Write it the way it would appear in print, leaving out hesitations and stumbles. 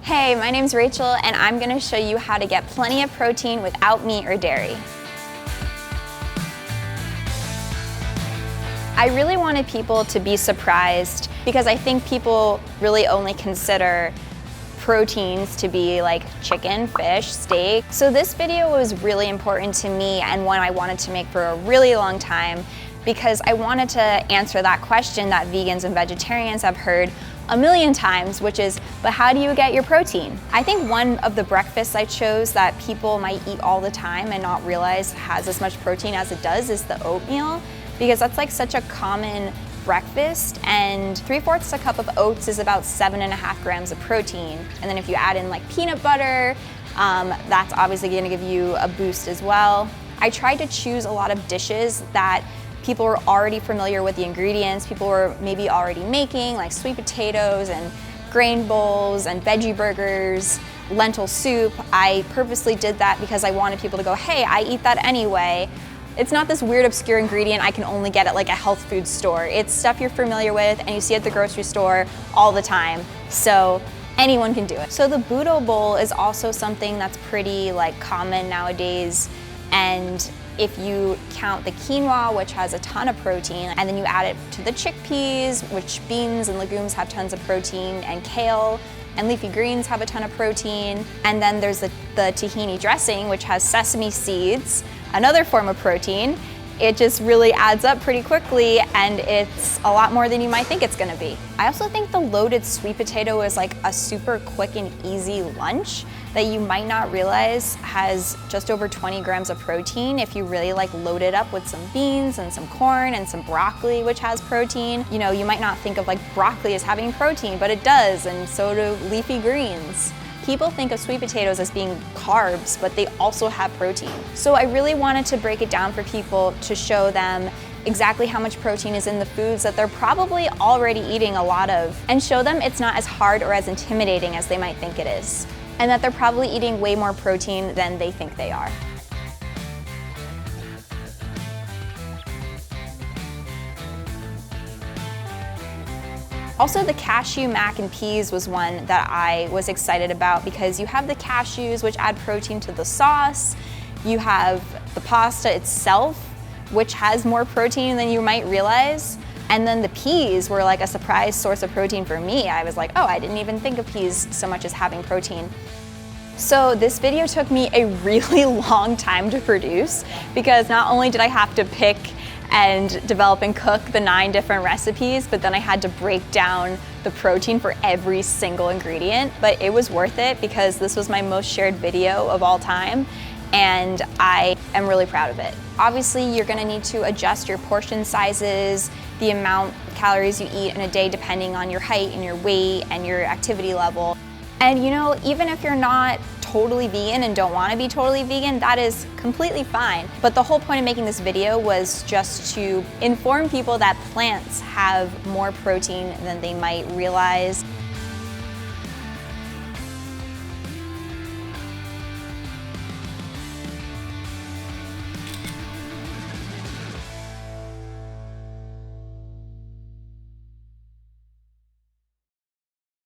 Hey, my name's Rachel and I'm gonna show you how to get plenty of protein without meat or dairy. I really wanted people to be surprised because I think people really only consider proteins to be like chicken, fish, steak. So this video was really important to me and one I wanted to make for a really long time because I wanted to answer that question that vegans and vegetarians have heard a million times, which is, but how do you get your protein? I think one of the breakfasts I chose that people might eat all the time and not realize has as much protein as it does is the oatmeal, because that's like such a common breakfast, and 3/4 a cup of oats is about 7.5 grams of protein. And then if you add in like peanut butter, that's obviously gonna give you a boost as well. I tried to choose a lot of dishes that people were already familiar with the ingredients, people were maybe already making, like sweet potatoes and grain bowls and veggie burgers, lentil soup. I purposely did that because I wanted people to go, hey, I eat that anyway. It's not this weird obscure ingredient I can only get at like a health food store. It's stuff you're familiar with and you see at the grocery store all the time. So anyone can do it. So the Budo bowl is also something that's pretty like common nowadays. And if you count the quinoa, which has a ton of protein, and then you add it to the chickpeas, which beans and legumes have tons of protein, and kale and leafy greens have a ton of protein. And then there's the tahini dressing, which has sesame seeds, another form of protein. It just really adds up pretty quickly and it's a lot more than you might think it's gonna be. I also think the loaded sweet potato is like a super quick and easy lunch that you might not realize has just over 20 grams of protein if you really like load it up with some beans and some corn and some broccoli, which has protein. You know, you might not think of like broccoli as having protein, but it does, and so do leafy greens. People think of sweet potatoes as being carbs, but they also have protein. So I really wanted to break it down for people to show them exactly how much protein is in the foods that they're probably already eating a lot of, and show them it's not as hard or as intimidating as they might think it is, and that they're probably eating way more protein than they think they are. Also, the cashew mac and peas was one that I was excited about because you have the cashews, which add protein to the sauce. You have the pasta itself, which has more protein than you might realize. And then the peas were like a surprise source of protein for me. I was like, oh, I didn't even think of peas so much as having protein. So this video took me a really long time to produce because not only did I have to pick and develop and cook the 9 different recipes, but then I had to break down the protein for every single ingredient. But it was worth it because this was my most shared video of all time and I am really proud of it. Obviously, you're gonna need to adjust your portion sizes, the amount of calories you eat in a day depending on your height and your weight and your activity level. And you know, even if you're not totally vegan and don't want to be totally vegan, that is completely fine. But the whole point of making this video was just to inform people that plants have more protein than they might realize.